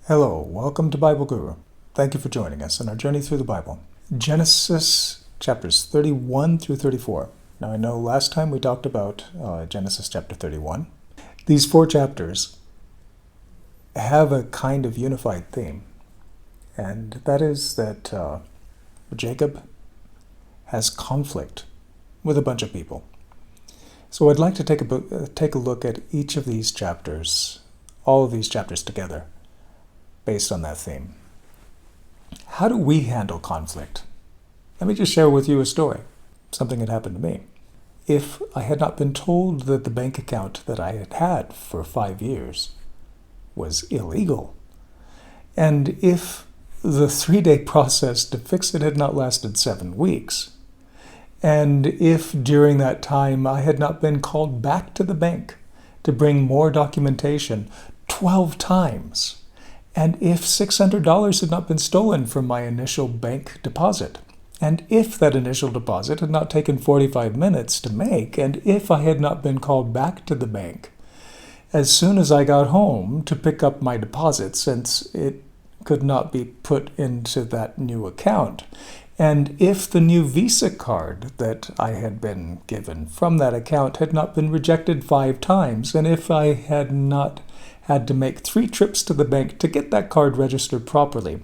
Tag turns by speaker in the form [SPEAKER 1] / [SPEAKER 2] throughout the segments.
[SPEAKER 1] Hello, welcome to Bible Guru. Thank you for joining us on our journey through the Bible. Genesis chapters 31 through 34. Now I know last time we talked about Genesis chapter 31. These four chapters have a kind of unified theme, and that is that Jacob has conflict with a bunch of people. So I'd like to take a look at each of these chapters, all of these chapters together, based on that theme. How do we handle conflict? Let me just share with you a story, something that happened to me. If I had not been told that the bank account that I had had for 5 years was illegal, and if the 3-day process to fix it had not lasted 7 weeks, and if during that time I had not been called back to the bank to bring more documentation 12 times, and if $600 had not been stolen from my initial bank deposit, and if that initial deposit had not taken 45 minutes to make, and if I had not been called back to the bank as soon as I got home to pick up my deposit, since it could not be put into that new account, and if the new Visa card that I had been given from that account had not been rejected 5 times, and if I had not had to make 3 trips to the bank to get that card registered properly,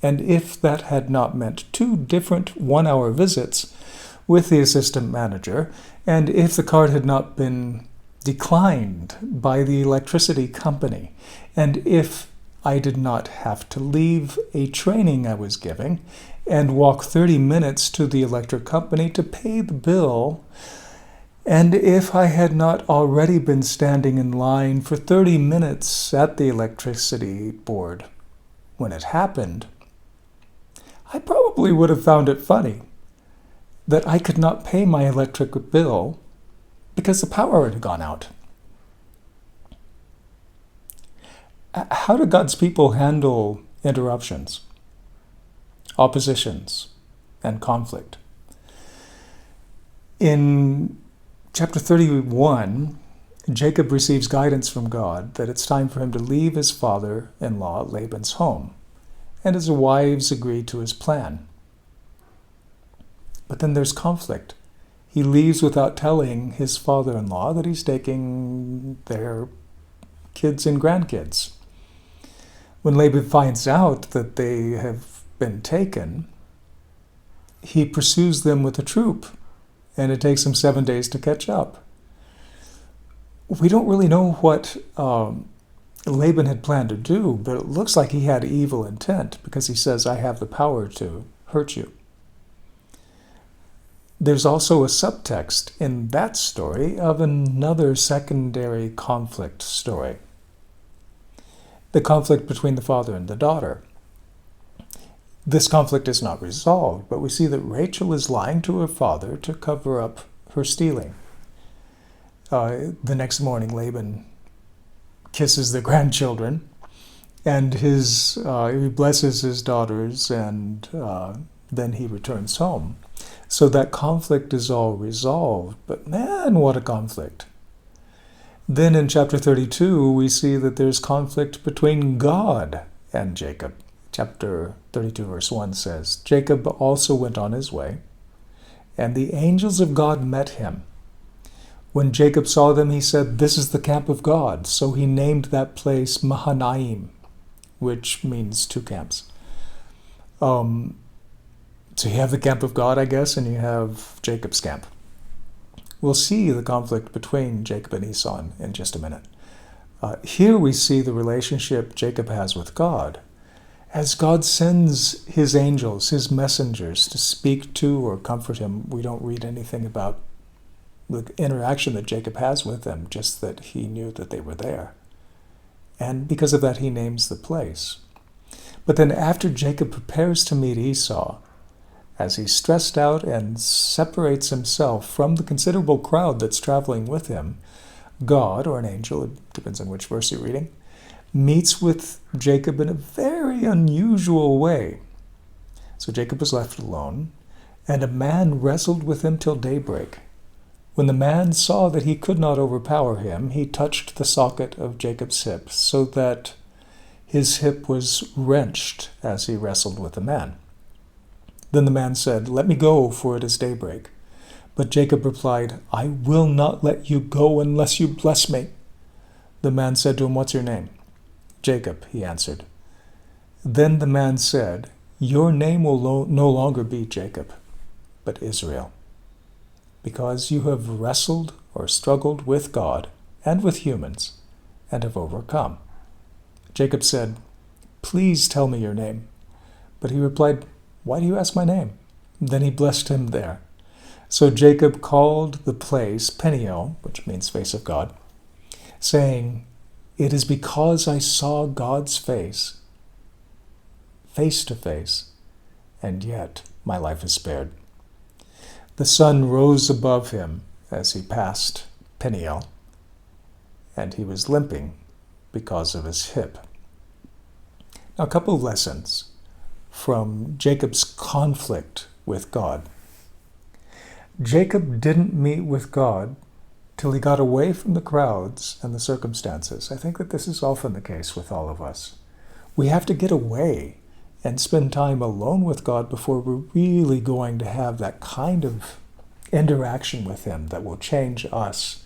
[SPEAKER 1] and if that had not meant 2 different 1-hour visits with the assistant manager, and if the card had not been declined by the electricity company, and if I did not have to leave a training I was giving and walk 30 minutes to the electric company to pay the bill, and if I had not already been standing in line for 30 minutes at the electricity board when it happened, I probably would have found it funny that I could not pay my electric bill because the power had gone out. How do God's people handle interruptions, oppositions, and conflict? In chapter 31, Jacob receives guidance from God that it's time for him to leave his father-in-law Laban's home, and his wives agree to his plan. But then there's conflict. He leaves without telling his father-in-law that he's taking their kids and grandkids. When Laban finds out that they have been taken, he pursues them with a troop, and it takes him 7 days to catch up. We don't really know what Laban had planned to do, but it looks like he had evil intent because he says, I have the power to hurt you. There's also a subtext in that story of another secondary conflict story. The conflict between the father and the daughter. This conflict is not resolved, but we see that Rachel is lying to her father to cover up her stealing. The next morning, Laban kisses the grandchildren, and he blesses his daughters, and then he returns home. So that conflict is all resolved, but man, what a conflict. Then in chapter 32, we see that there's conflict between God and Jacob. Chapter 32, verse 1 says, Jacob also went on his way, and the angels of God met him. When Jacob saw them, he said, this is the camp of God. So he named that place Mahanaim, which means 2 camps. So you have the camp of God, I guess, and you have Jacob's camp. We'll see the conflict between Jacob and Esau in just a minute. Here we see the relationship Jacob has with God. As God sends his angels, his messengers, to speak to or comfort him, we don't read anything about the interaction that Jacob has with them, just that he knew that they were there. And because of that, he names the place. But then after Jacob prepares to meet Esau, as he's stressed out and separates himself from the considerable crowd that's traveling with him, God, or an angel, it depends on which verse you're reading, meets with Jacob in a very unusual way. So Jacob was left alone, and a man wrestled with him till daybreak. When the man saw that he could not overpower him, he touched the socket of Jacob's hip, so that His hip was wrenched as he wrestled with the man. Then the man said, "Let me go, for it is daybreak." But Jacob replied, "I will not let you go unless you bless me." The man said to him, "What's your name?" "Jacob," he answered. Then the man said, "Your name will no longer be Jacob, but Israel, because you have wrestled or struggled with God and with humans and have overcome." Jacob said, "Please tell me your name." But he replied, "Why do you ask my name?" Then he blessed him there. So Jacob called the place Peniel, which means face of God, saying, "It is because I saw God's face to face, and yet my life is spared." The sun rose above him as he passed Peniel, and he was limping because of his hip. Now, a couple of lessons from Jacob's conflict with God. Jacob didn't meet with God till he got away from the crowds and the circumstances. I think that this is often the case with all of us. We have to get away and spend time alone with God before we're really going to have that kind of interaction with Him that will change us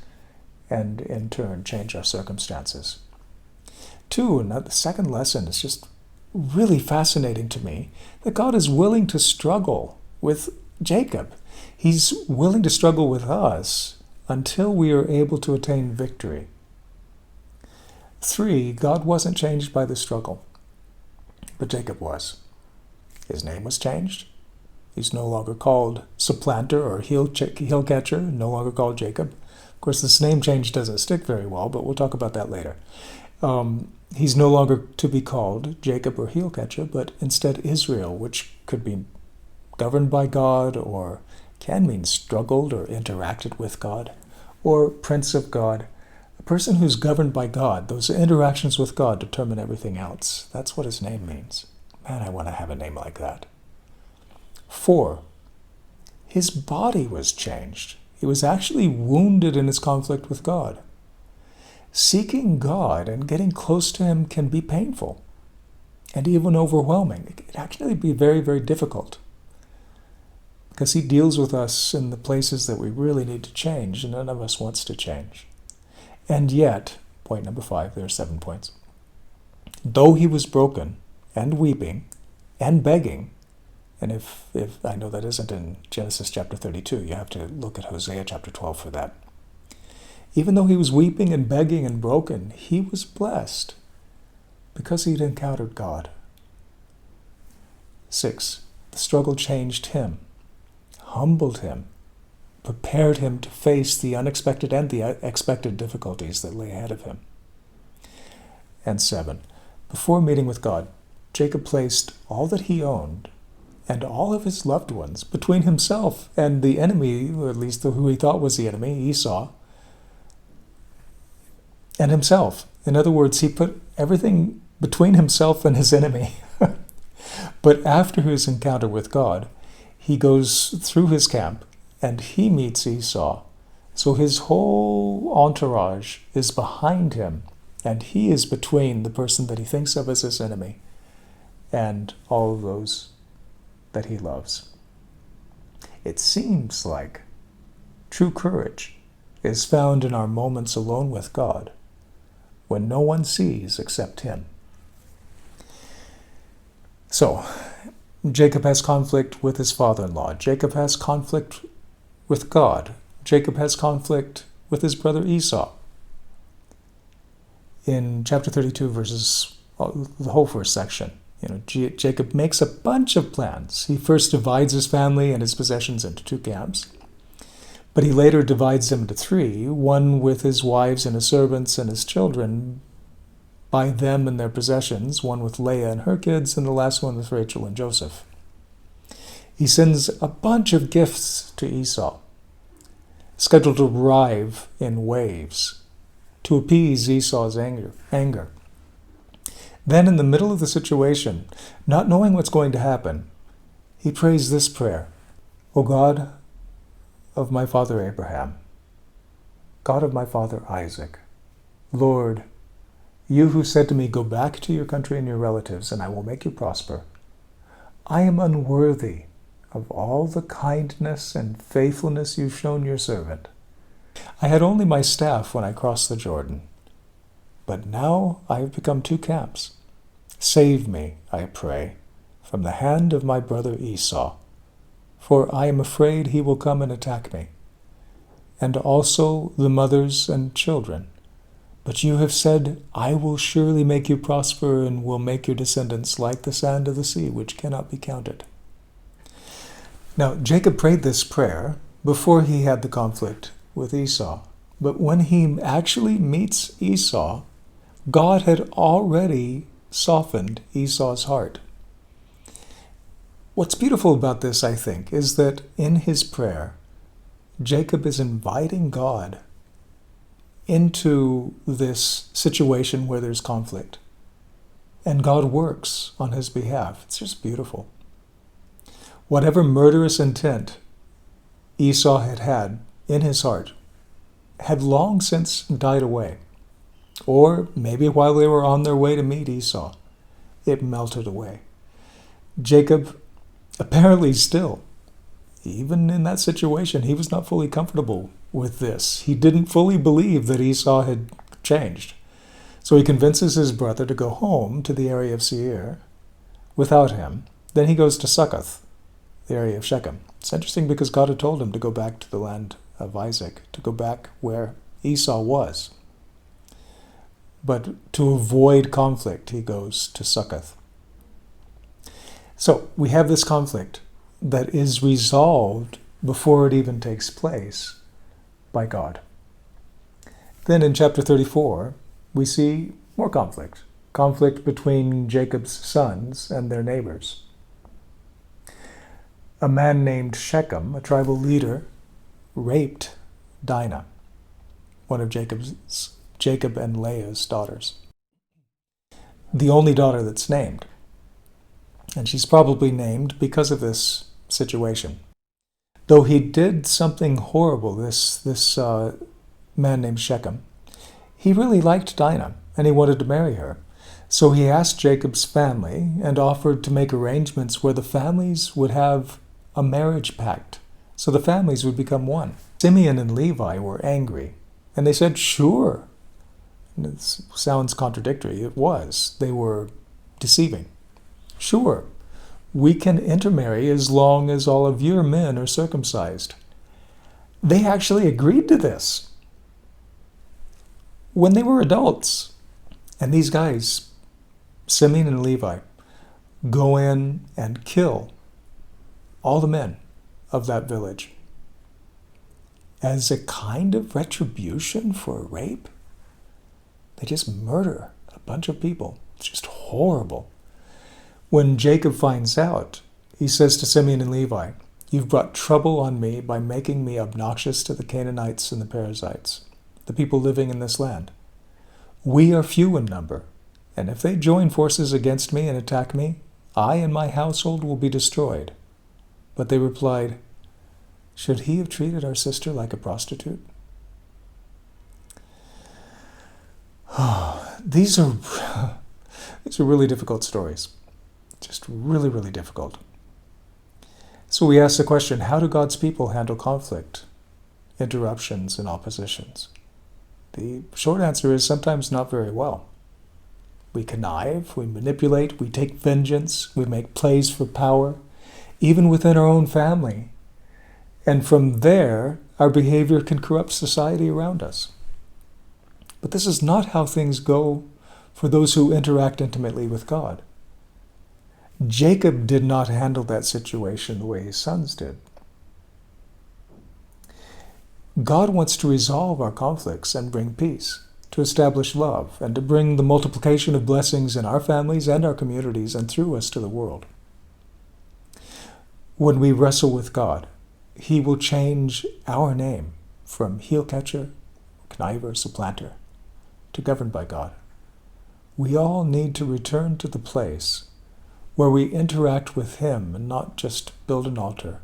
[SPEAKER 1] and in turn change our circumstances. Two, and the second lesson is just really fascinating to me, that God is willing to struggle with Jacob. He's willing to struggle with us until we are able to attain victory. Three, God wasn't changed by the struggle, but Jacob was. His name was changed. He's no longer called supplanter or heel catcher, no longer called Jacob. Of course, this name change doesn't stick very well, but we'll talk about that later. He's no longer to be called Jacob or heel catcher, but instead Israel, which could be governed by God or can mean struggled or interacted with God, or Prince of God. A person who's governed by God, those interactions with God determine everything else. That's what his name means. Man, I want to have a name like that. 4, his body was changed. He was actually wounded in his conflict with God. Seeking God and getting close to Him can be painful and even overwhelming. It can actually be very, very difficult because He deals with us in the places that we really need to change, and none of us wants to change. And yet, point number 5, there are 7 points. Though he was broken and weeping and begging, and if I know that isn't in Genesis chapter 32, you have to look at Hosea chapter 12 for that. Even though he was weeping and begging and broken, he was blessed because he'd encountered God. 6, the struggle changed him, humbled him, prepared him to face the unexpected and the expected difficulties that lay ahead of him. And 7, before meeting with God, Jacob placed all that he owned and all of his loved ones between himself and the enemy, or at least who he thought was the enemy, Esau, and himself. In other words, he put everything between himself and his enemy. But after his encounter with God, he goes through his camp and he meets Esau. So his whole entourage is behind him, and he is between the person that he thinks of as his enemy and all of those that he loves. It seems like true courage is found in our moments alone with God, when no one sees except Him. So, Jacob has conflict with his father-in-law. Jacob has conflict with God. Jacob has conflict with his brother Esau. In chapter 32, the whole first section, Jacob makes a bunch of plans. He first divides his family and his possessions into 2 camps. But he later divides them into 3, one with his wives and his servants and his children, by them and their possessions, one with Leah and her kids, and the last one with Rachel and Joseph. He sends a bunch of gifts to Esau, scheduled to arrive in waves, to appease Esau's anger. Then, in the middle of the situation, not knowing what's going to happen, he prays this prayer: "O God of my father Abraham, God of my father Isaac, Lord, You who said to me, go back to your country and your relatives, and I will make you prosper. I am unworthy of all the kindness and faithfulness you've shown your servant. I had only my staff when I crossed the Jordan, but now I have become two camps. Save me, I pray, from the hand of my brother Esau, for I am afraid he will come and attack me, and also the mothers and children. But you have said, I will surely make you prosper and will make your descendants like the sand of the sea, which cannot be counted. Now, Jacob prayed this prayer before he had the conflict with Esau. But when he actually meets Esau, God had already softened Esau's heart. What's beautiful about this, I think, is that in his prayer, Jacob is inviting God into this situation where there's conflict. And God works on his behalf. It's just beautiful. Whatever murderous intent Esau had had in his heart had long since died away. Or maybe while they were on their way to meet Esau, it melted away. Jacob apparently still, even in that situation, he was not fully comfortable with this. He didn't fully believe that Esau had changed. So he convinces his brother to go home to the area of Seir without him. Then he goes to Succoth, the area of Shechem. It's interesting because God had told him to go back to the land of Isaac, to go back where Esau was. But to avoid conflict, he goes to Succoth. So we have this conflict that is resolved before it even takes place by God. Then in chapter 34, we see more conflict. Conflict between Jacob's sons and their neighbors. A man named Shechem, a tribal leader, raped Dinah, one of Jacob and Leah's daughters. The only daughter that's named. And she's probably named because of this situation. Though he did something horrible, this man named Shechem, he really liked Dinah, and he wanted to marry her. So he asked Jacob's family and offered to make arrangements where the families would have a marriage pact, so the families would become one. Simeon and Levi were angry, and they said, sure. And it sounds contradictory. It was. They were deceiving. Sure, we can intermarry as long as all of your men are circumcised. They actually agreed to this when they were adults. And these guys, Simeon and Levi, go in and kill all the men of that village as a kind of retribution for a rape. They just murder a bunch of people. It's just horrible. When Jacob finds out, he says to Simeon and Levi, you've brought trouble on me by making me obnoxious to the Canaanites and the Perizzites, the people living in this land. We are few in number, and if they join forces against me and attack me, I and my household will be destroyed. But they replied, should he have treated our sister like a prostitute? These are really difficult stories. Just really, really difficult. So we ask the question, how do God's people handle conflict, interruptions, and oppositions? The short answer is sometimes not very well. We connive, we manipulate, we take vengeance, we make plays for power, even within our own family. And from there, our behavior can corrupt society around us. But this is not how things go for those who interact intimately with God. Jacob did not handle that situation the way his sons did. God wants to resolve our conflicts and bring peace, to establish love, and to bring the multiplication of blessings in our families and our communities and through us to the world. When we wrestle with God, He will change our name from heel catcher, conniver, supplanter, to governed by God. We all need to return to the place where we interact with Him and not just build an altar,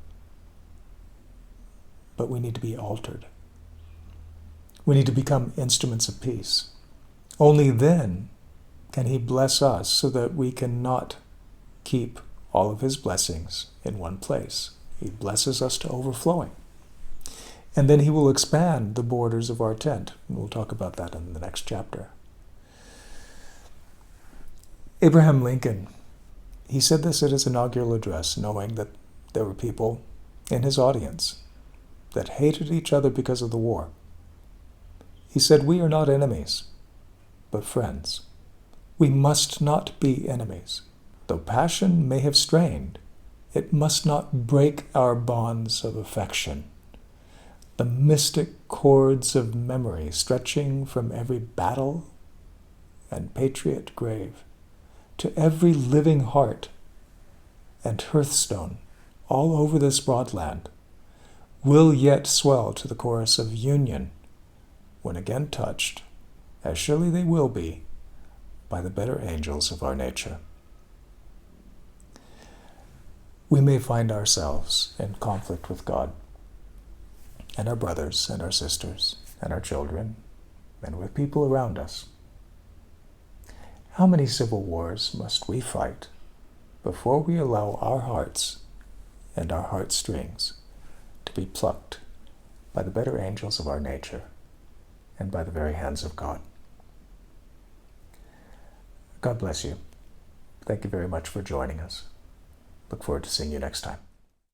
[SPEAKER 1] but we need to be altered. We need to become instruments of peace. Only then can he bless us so that we cannot keep all of his blessings in one place. He blesses us to overflowing. And then he will expand the borders of our tent. And we'll talk about that in the next chapter. Abraham Lincoln, he said this at his inaugural address, knowing that there were people in his audience that hated each other because of the war. He said, "We are not enemies, but friends. We must not be enemies. Though passion may have strained, it must not break our bonds of affection. The mystic cords of memory stretching from every battle and patriot grave to every living heart and hearthstone all over this broad land will yet swell to the chorus of union when again touched, as surely they will be, by the better angels of our nature." We may find ourselves in conflict with God and our brothers and our sisters and our children and with people around us. How many civil wars must we fight before we allow our hearts and our heartstrings to be plucked by the better angels of our nature and by the very hands of God? God bless you. Thank you very much for joining us. Look forward to seeing you next time.